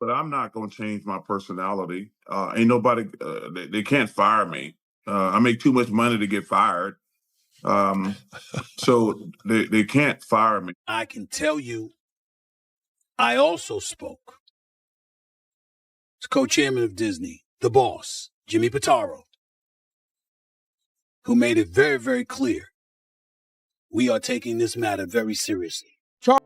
but I'm not going to change my personality. Ain't nobody, they can't fire me. I make too much money to get fired. So they can't fire me. I can tell you, I also spoke to co-chairman of Disney, the boss, Jimmy Pitaro, who made it very, very clear we are taking this matter very seriously.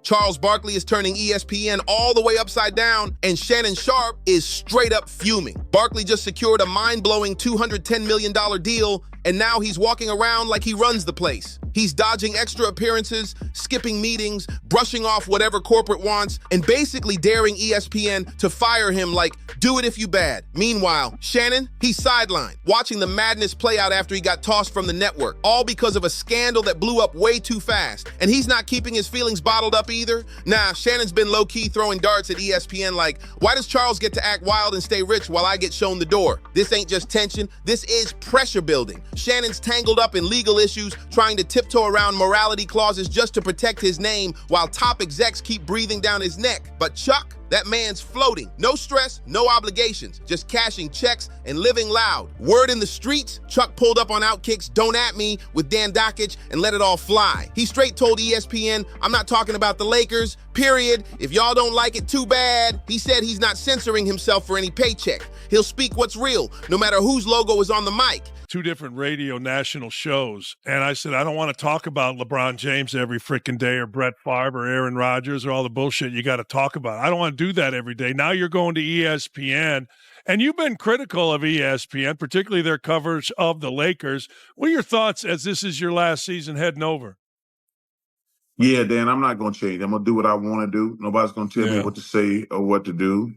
Charles Barkley is turning ESPN all the way upside down, and Shannon Sharpe is straight up fuming. Barkley just secured a mind-blowing $210 million deal, and now he's walking around like he runs the place. He's dodging extra appearances, skipping meetings, brushing off whatever corporate wants, and basically daring ESPN to fire him like, do it if you bad. Meanwhile, Shannon, he's sidelined, watching the madness play out after he got tossed from the network, all because of a scandal that blew up way too fast. And he's not keeping his feelings bottled up either. Nah, Shannon's been low-key throwing darts at ESPN like, why does Charles get to act wild and stay rich while I get shown the door? This ain't just tension, this is pressure building. Shannon's tangled up in legal issues, trying to tiptoe around morality clauses just to protect his name, while top execs keep breathing down his neck. But Chuck, that man's floating. No stress, no obligations, just cashing checks and living loud. Word in the streets, Chuck pulled up on Outkick's Don't At Me with Dan Dakich and let it all fly. He straight told ESPN, I'm not talking about the Lakers, period. If y'all don't like it, too bad. He said he's not censoring himself for any paycheck. He'll speak what's real, no matter whose logo is on the mic. Two different radio national shows. And I said, I don't want to talk about LeBron James every freaking day, or Brett Favre or Aaron Rodgers or all the bullshit you got to talk about. I don't want to do that every day. Now you're going to ESPN, and you've been critical of ESPN, particularly their coverage of the Lakers. What are your thoughts as this is your last season heading over? Yeah, Dan, I'm not going to change. I'm going to do what I want to do. Nobody's going to tell me what to say or what to do.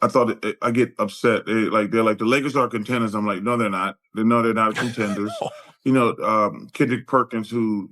I thought I get upset. They're like the Lakers are contenders. I'm like, no, they're not. No, they're not contenders. You know, Kendrick Perkins, who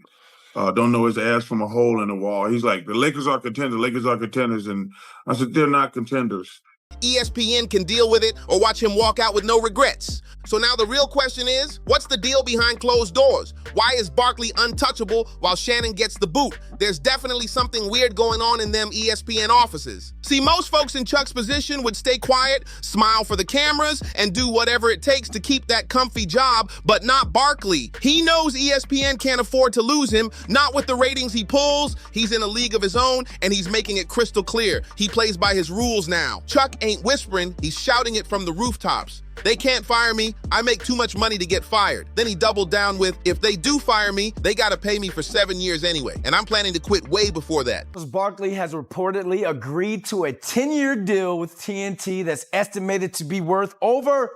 don't know his ass from a hole in the wall. He's like, the Lakers are contenders. Lakers are contenders, and I said, they're not contenders. ESPN can deal with it or watch him walk out with no regrets. So now the real question is, what's the deal behind closed doors? Why is Barkley untouchable while Shannon gets the boot? There's definitely something weird going on in them ESPN offices. See, most folks in Chuck's position would stay quiet, smile for the cameras, and do whatever it takes to keep that comfy job, but not Barkley. He knows ESPN can't afford to lose him, not with the ratings he pulls. He's in a league of his own, and he's making it crystal clear. He plays by his rules now. Chuck ain't whispering, he's shouting it from the rooftops. They can't fire me. I make too much money to get fired. Then he doubled down with, if they do fire me, they got to pay me for 7 years anyway. And I'm planning to quit way before that. Barkley has reportedly agreed to a 10-year deal with TNT that's estimated to be worth over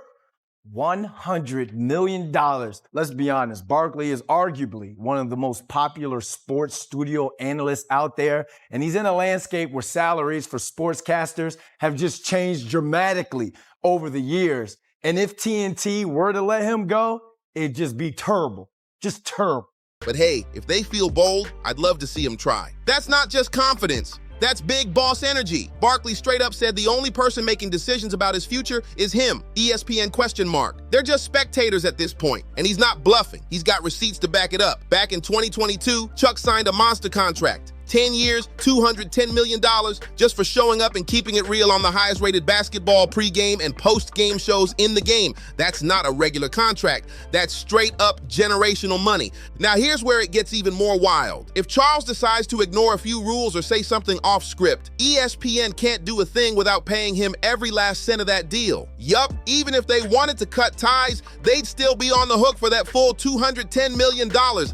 $100 million. Let's be honest, Barkley is arguably one of the most popular sports studio analysts out there, and he's in a landscape where salaries for sportscasters have just changed dramatically over the years. And if TNT were to let him go, it'd just be terrible. Just terrible. But hey, if they feel bold, I'd love to see them try. That's not just confidence. That's big boss energy. Barkley straight up said the only person making decisions about his future is him. ESPN question mark. They're just spectators at this point, and he's not bluffing. He's got receipts to back it up. Back in 2022, Chuck signed a monster contract. 10 years, $210 million just for showing up and keeping it real on the highest rated basketball pregame and post-game shows in the game. That's not a regular contract. That's straight up generational money. Now here's where it gets even more wild. If Charles decides to ignore a few rules or say something off script, ESPN can't do a thing without paying him every last cent of that deal. Yup, even if they wanted to cut ties, they'd still be on the hook for that full $210 million.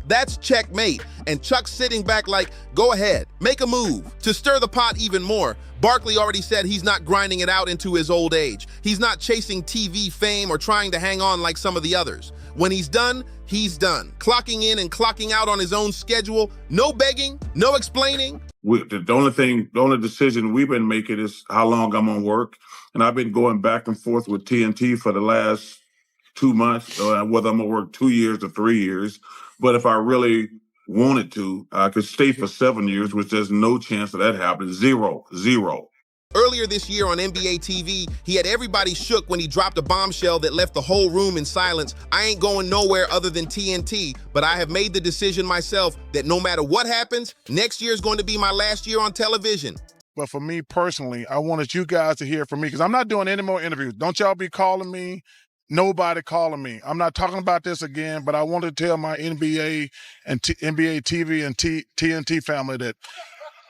That's checkmate. And Chuck's sitting back like, go ahead, make a move. To stir the pot even more, Barkley already said he's not grinding it out into his old age. He's not chasing TV fame or trying to hang on like some of the others. When he's done, he's done. Clocking in and clocking out on his own schedule. No begging, no explaining. The only decision we've been making is how long I'm on work. And I've been going back and forth with TNT for the last 2 months, whether I'm gonna work 2 years or 3 years. But if I really wanted to, I could stay for 7 years, which there's no chance of that happening. Zero. Earlier this year on NBA TV, he had everybody shook when he dropped a bombshell that left the whole room in silence. I ain't going nowhere other than TNT, but I have made the decision myself that no matter what happens, next year is going to be my last year on television. But for me personally, I wanted you guys to hear from me because I'm not doing any more interviews. Don't y'all be calling me. Nobody calling me. I'm not talking about this again, but I want to tell my NBA and NBA TV and TNT family that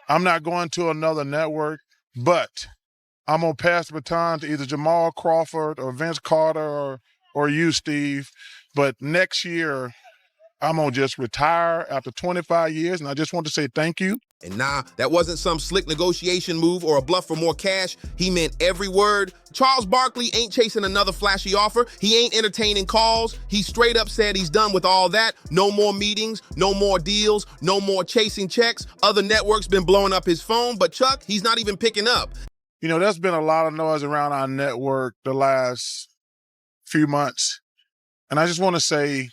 I'm not going to another network, but I'm going to pass the baton to either Jamal Crawford or Vince Carter or you, Steve. But next year, I'm going to just retire after 25 years, and I just want to say thank you. And nah, that wasn't some slick negotiation move or a bluff for more cash. He meant every word. Charles Barkley ain't chasing another flashy offer. He ain't entertaining calls. He straight up said he's done with all that. No more meetings, no more deals, no more chasing checks. Other networks been blowing up his phone, but Chuck, he's not even picking up. You know, there's been a lot of noise around our network the last few months. And I just want to say,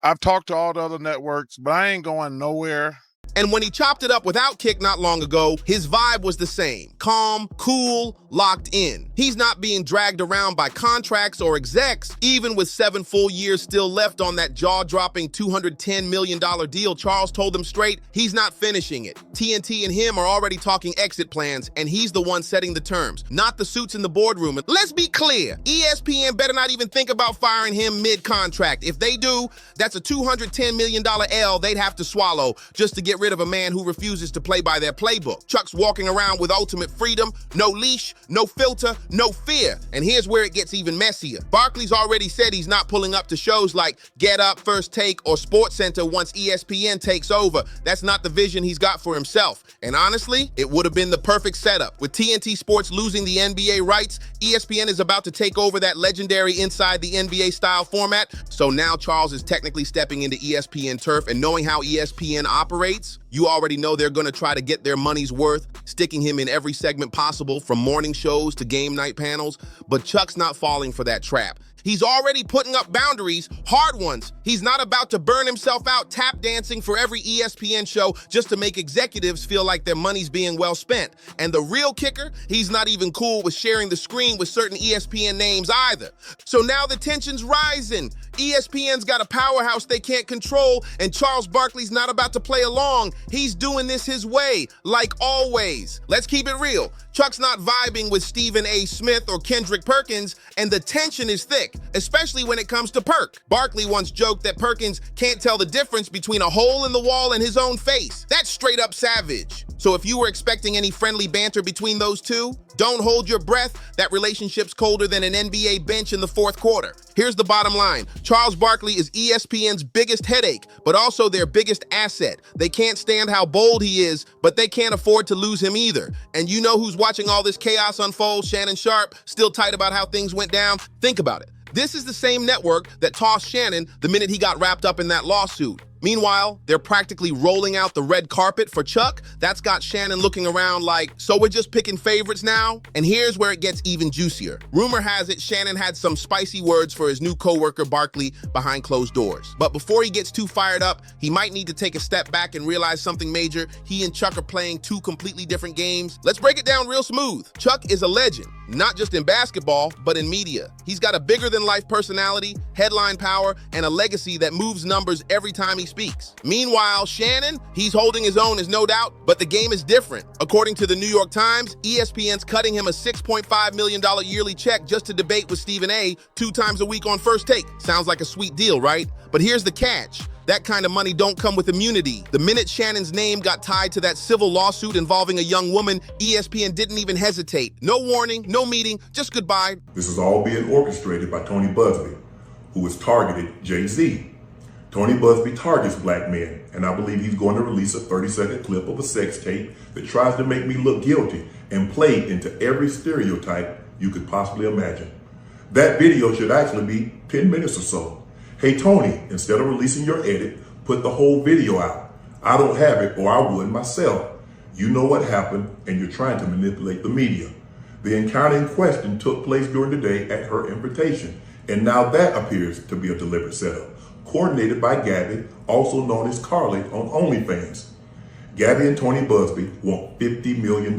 I've talked to all the other networks, but I ain't going nowhere. And when he chopped it up with Outkick not long ago, his vibe was the same. Calm, cool, locked in. He's not being dragged around by contracts or execs. Even with 7 full years still left on that jaw-dropping $210 million deal, Charles told them straight, he's not finishing it. TNT and him are already talking exit plans, and he's the one setting the terms, not the suits in the boardroom. And let's be clear, ESPN better not even think about firing him mid-contract. If they do, that's a $210 million L they'd have to swallow just to get rid of a man who refuses to play by their playbook. Chuck's walking around with ultimate freedom, no leash, no filter, no fear. And here's where it gets even messier. Barkley's already said he's not pulling up to shows like Get Up, First Take, or SportsCenter once ESPN takes over. That's not the vision he's got for himself. And honestly, it would have been the perfect setup. With TNT Sports losing the NBA rights, ESPN is about to take over that legendary Inside the NBA style format. So now Charles is technically stepping into ESPN turf, and knowing how ESPN operates, you already know they're going to try to get their money's worth, sticking him in every segment possible, from morning shows to game night panels. But Chuck's not falling for that trap. He's already putting up boundaries, hard ones. He's not about to burn himself out tap dancing for every ESPN show just to make executives feel like their money's being well spent. And the real kicker, he's not even cool with sharing the screen with certain ESPN names either. So now the tension's rising. ESPN's got a powerhouse they can't control, and Charles Barkley's not about to play along. He's doing this his way, like always. Let's keep it real. Chuck's not vibing with Stephen A. Smith or Kendrick Perkins, and the tension is thick, especially when it comes to Perk. Barkley once joked that Perkins can't tell the difference between a hole in the wall and his own face. That's straight up savage. So if you were expecting any friendly banter between those two, don't hold your breath. That relationship's colder than an NBA bench in the fourth quarter. Here's the bottom line. Charles Barkley is ESPN's biggest headache, but also their biggest asset. They can't stand how bold he is, but they can't afford to lose him either. And you know who's watching all this chaos unfold? Shannon Sharpe, still tight about how things went down? Think about it. This is the same network that tossed Shannon the minute he got wrapped up in that lawsuit. Meanwhile, they're practically rolling out the red carpet for Chuck. That's got Shannon looking around like, so we're just picking favorites now? And here's where it gets even juicier. Rumor has it Shannon had some spicy words for his new coworker Barkley behind closed doors. But before he gets too fired up, he might need to take a step back and realize something major. He and Chuck are playing two completely different games. Let's break it down real smooth. Chuck is a legend, not just in basketball, but in media. He's got a bigger-than-life personality, headline power, and a legacy that moves numbers every time he speaks. Meanwhile, Shannon, he's holding his own, is no doubt, but the game is different. According to the New York Times, ESPN's cutting him a $6.5 million yearly check just to debate with Stephen A. 2 times a week on First Take. Sounds like a sweet deal, right? But here's the catch. That kind of money don't come with immunity. The minute Shannon's name got tied to that civil lawsuit involving a young woman, ESPN didn't even hesitate. No warning, no meeting, just goodbye. This is all being orchestrated by Tony Buzbee, who has targeted Jay-Z. Tony Buzbee targets black men, and I believe he's going to release a 30-second clip of a sex tape that tries to make me look guilty and play into every stereotype you could possibly imagine. That video should actually be 10 minutes or so. Hey Tony, instead of releasing your edit, put the whole video out. I don't have it, or I would myself. You know what happened, and you're trying to manipulate the media. The encounter in question took place during the day at her invitation, and now that appears to be a deliberate setup, coordinated by Gabby, also known as Carly on OnlyFans. Gabby and Tony Buzbee want $50 million.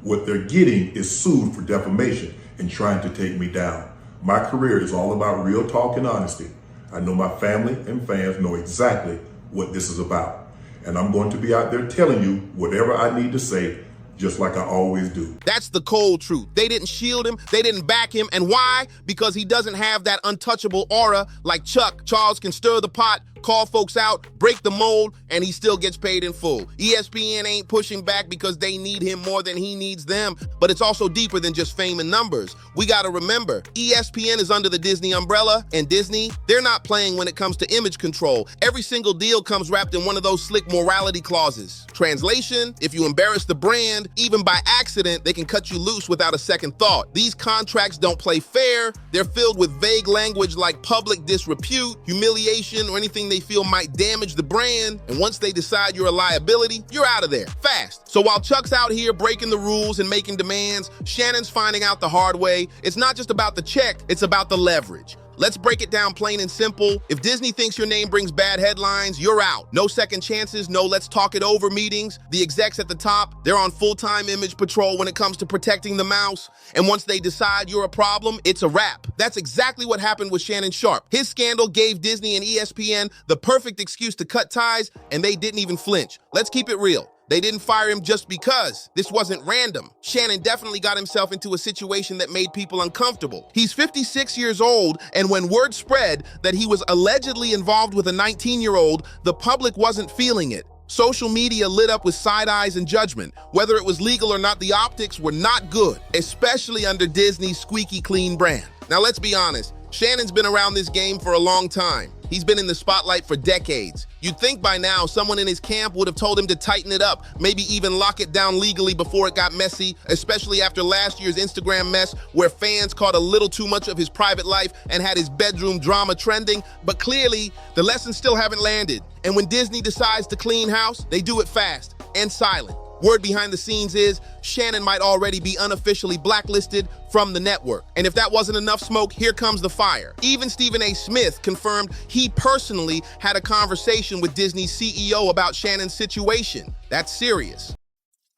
What they're getting is sued for defamation and trying to take me down. My career is all about real talk and honesty. I know my family and fans know exactly what this is about. And I'm going to be out there telling you whatever I need to say just like I always do. That's the cold truth. They didn't shield him, they didn't back him, and why? Because he doesn't have that untouchable aura like Chuck. Charles can stir the pot, call folks out, break the mold, and he still gets paid in full. ESPN ain't pushing back because they need him more than he needs them, but it's also deeper than just fame and numbers. We gotta remember, ESPN is under the Disney umbrella, and Disney, they're not playing when it comes to image control. Every single deal comes wrapped in one of those slick morality clauses. Translation, if you embarrass the brand, even by accident, they can cut you loose without a second thought. These contracts don't play fair. They're filled with vague language like public disrepute, humiliation, or anything they feel might damage the brand. And once they decide you're a liability, you're out of there, fast. So while Chuck's out here breaking the rules and making demands, Shannon's finding out the hard way. It's not just about the check, it's about the leverage. Let's break it down plain and simple. If Disney thinks your name brings bad headlines, you're out. No second chances, no let's talk it over meetings. The execs at the top, they're on full-time image patrol when it comes to protecting the mouse. And once they decide you're a problem, it's a wrap. That's exactly what happened with Shannon Sharpe. His scandal gave Disney and ESPN the perfect excuse to cut ties, and they didn't even flinch. Let's keep it real. They didn't fire him just because. This wasn't random. Shannon definitely got himself into a situation that made people uncomfortable. He's 56 years old, and when word spread that he was allegedly involved with a 19-year-old, the public wasn't feeling it. Social media lit up with side eyes and judgment. Whether it was legal or not, the optics were not good, especially under Disney's squeaky clean brand. Now let's be honest, Shannon's been around this game for a long time. He's been in the spotlight for decades. You'd think by now someone in his camp would have told him to tighten it up, maybe even lock it down legally before it got messy, especially after last year's Instagram mess where fans caught a little too much of his private life and had his bedroom drama trending. But clearly, the lessons still haven't landed. And when Disney decides to clean house, they do it fast and silent. Word behind the scenes is Shannon might already be unofficially blacklisted from the network. And if that wasn't enough smoke, here comes the fire. Even Stephen A. Smith confirmed he personally had a conversation with Disney's CEO about Shannon's situation. That's serious.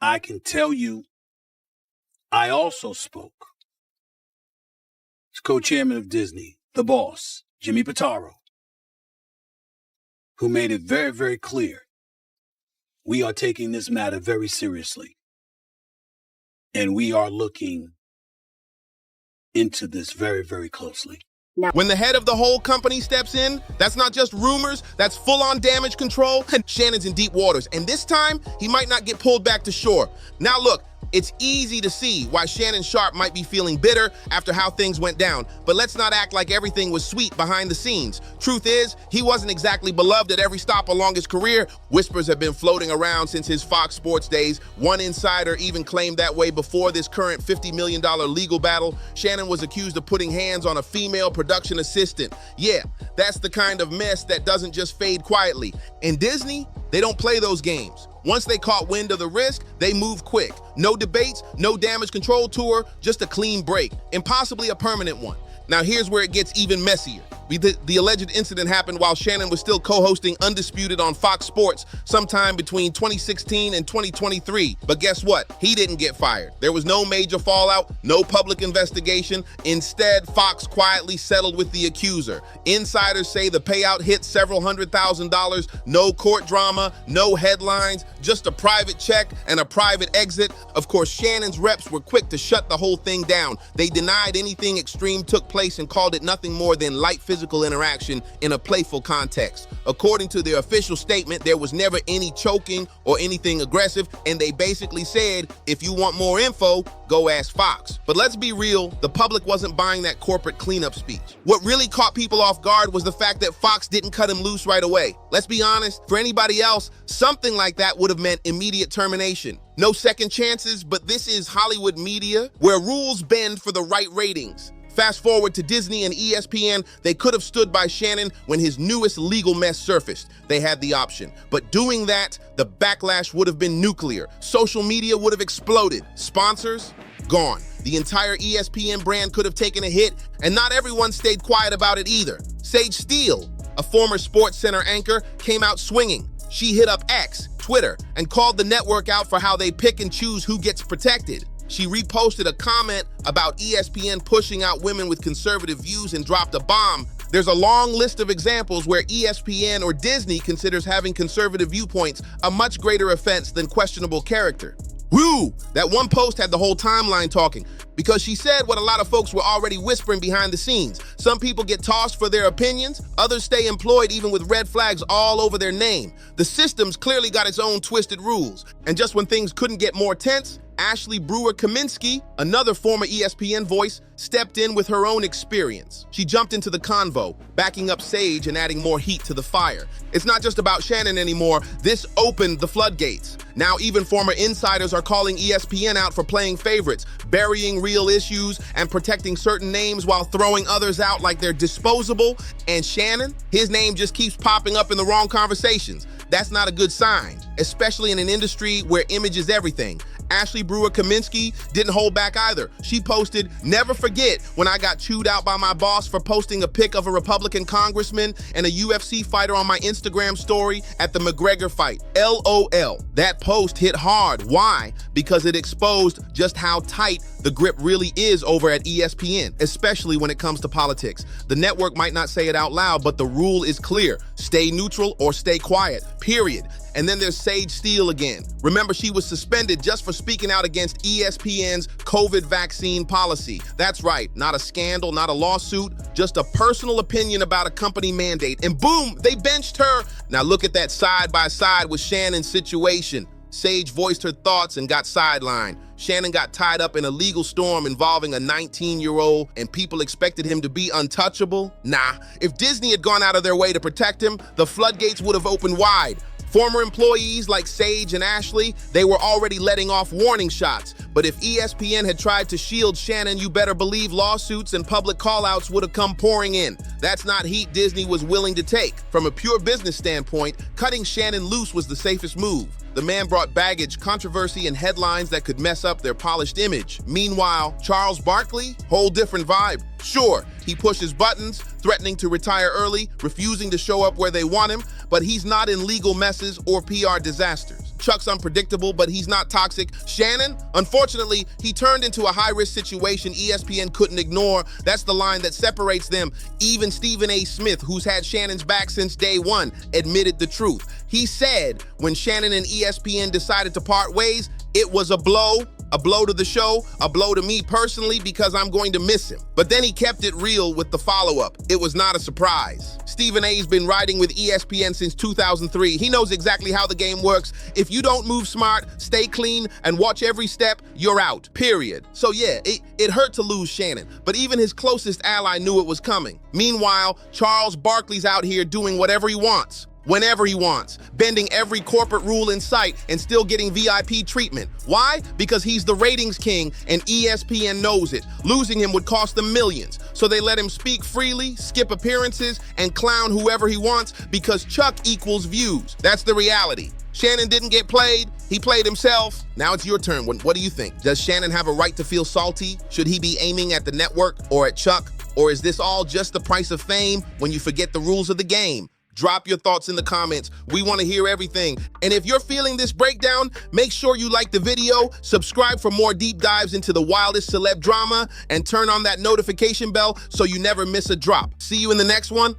I can tell you, I also spoke as co-chairman of Disney, the boss, Jimmy Pitaro, who made it very, very clear we are taking this matter very seriously, and we are looking into this very, very closely. When the head of the whole company steps in, that's not just rumors, that's full-on damage control. Shannon's in deep waters, and this time, he might not get pulled back to shore. Now look, it's easy to see why Shannon Sharpe might be feeling bitter after how things went down, but let's not act like everything was sweet behind the scenes. Truth is, he wasn't exactly beloved at every stop along his career. Whispers have been floating around since his Fox Sports days. One insider even claimed that way before this current $50 million legal battle. Shannon was accused of putting hands on a female production assistant. Yeah, that's the kind of mess that doesn't just fade quietly. In Disney, they don't play those games. Once they caught wind of the risk, they move quick. No debates, no damage control tour, just a clean break, and possibly a permanent one. Now here's where it gets even messier. The alleged incident happened while Shannon was still co-hosting Undisputed on Fox Sports sometime between 2016 and 2023. But guess what? He didn't get fired. There was no major fallout, no public investigation. Instead, Fox quietly settled with the accuser. Insiders say the payout hit several $100,000, no court drama, no headlines, just a private check and a private exit. Of course, Shannon's reps were quick to shut the whole thing down. They denied anything extreme took place and called it nothing more than light physical interaction in a playful context. According to their official statement, there was never any choking or anything aggressive, and they basically said, if you want more info, go ask Fox. But let's be real, the public wasn't buying that corporate cleanup speech. What really caught people off guard was the fact that Fox didn't cut him loose right away. Let's be honest, for anybody else, something like that would have meant immediate termination. No second chances, but this is Hollywood media, where rules bend for the right ratings. Fast forward to Disney and ESPN, they could have stood by Shannon when his newest legal mess surfaced. They had the option. But doing that, the backlash would have been nuclear. Social media would have exploded. Sponsors? Gone. The entire ESPN brand could have taken a hit, and not everyone stayed quiet about it either. Sage Steele, a former Sports Center anchor, came out swinging. She hit up X, Twitter, and called the network out for how they pick and choose who gets protected. She reposted a comment about ESPN pushing out women with conservative views and dropped a bomb. There's a long list of examples where ESPN or Disney considers having conservative viewpoints a much greater offense than questionable character. Woo! That one post had the whole timeline talking because she said what a lot of folks were already whispering behind the scenes. Some people get tossed for their opinions, others stay employed even with red flags all over their name. The system's clearly got its own twisted rules. And just when things couldn't get more tense, Ashley Brewer-Kaminsky, another former ESPN voice, stepped in with her own experience. She jumped into the convo, backing up Sage and adding more heat to the fire. It's not just about Shannon anymore. This opened the floodgates. Now even former insiders are calling ESPN out for playing favorites, burying real issues, and protecting certain names while throwing others out like they're disposable. And Shannon, his name just keeps popping up in the wrong conversations. That's not a good sign, especially in an industry where image is everything. Ashley Brewer-Kaminsky didn't hold back either. She posted, "Never forget when I got chewed out by my boss for posting a pic of a Republican congressman and a UFC fighter on my Instagram story at the McGregor fight. LOL. That post hit hard. Why? Because it exposed just how tight the grip really is over at ESPN, especially when it comes to politics. The network might not say it out loud, but the rule is clear. Stay neutral or stay quiet, period." And then there's Sage Steele again. Remember, she was suspended just for speaking out against ESPN's COVID vaccine policy. That's right, not a scandal, not a lawsuit, just a personal opinion about a company mandate. And boom, they benched her. Now look at that side by side with Shannon's situation. Sage voiced her thoughts and got sidelined. Shannon got tied up in a legal storm involving a 19-year-old, and people expected him to be untouchable. Nah, if Disney had gone out of their way to protect him, the floodgates would have opened wide. Former employees like Sage and Ashley, they were already letting off warning shots. But if ESPN had tried to shield Shannon, you better believe lawsuits and public callouts would have come pouring in. That's not heat Disney was willing to take. From a pure business standpoint, cutting Shannon loose was the safest move. The man brought baggage, controversy, and headlines that could mess up their polished image. Meanwhile, Charles Barkley, whole different vibe. Sure, he pushes buttons, threatening to retire early, refusing to show up where they want him, but he's not in legal messes or PR disasters. Chuck's unpredictable, but he's not toxic. Shannon, unfortunately, he turned into a high-risk situation ESPN couldn't ignore. That's the line that separates them. Even Stephen A. Smith, who's had Shannon's back since day one, admitted the truth. He said when Shannon and ESPN decided to part ways, it was a blow to the show, a blow to me personally because I'm going to miss him. But then he kept it real with the follow-up. It was not a surprise. Stephen A's been riding with ESPN since 2003. He knows exactly how the game works. If you don't move smart, stay clean, and watch every step, you're out, period. So yeah, it hurt to lose Shannon, but even his closest ally knew it was coming. Meanwhile, Charles Barkley's out here doing whatever he wants, whenever he wants, bending every corporate rule in sight and still getting VIP treatment. Why? Because he's the ratings king and ESPN knows it. Losing him would cost them millions. So they let him speak freely, skip appearances, and clown whoever he wants because Chuck equals views. That's the reality. Shannon didn't get played, he played himself. Now it's your turn. What do you think? Does Shannon have a right to feel salty? Should he be aiming at the network or at Chuck? Or is this all just the price of fame when you forget the rules of the game? Drop your thoughts in the comments. We want to hear everything. And if you're feeling this breakdown, make sure you like the video, subscribe for more deep dives into the wildest celeb drama, and turn on that notification bell so you never miss a drop. See you in the next one.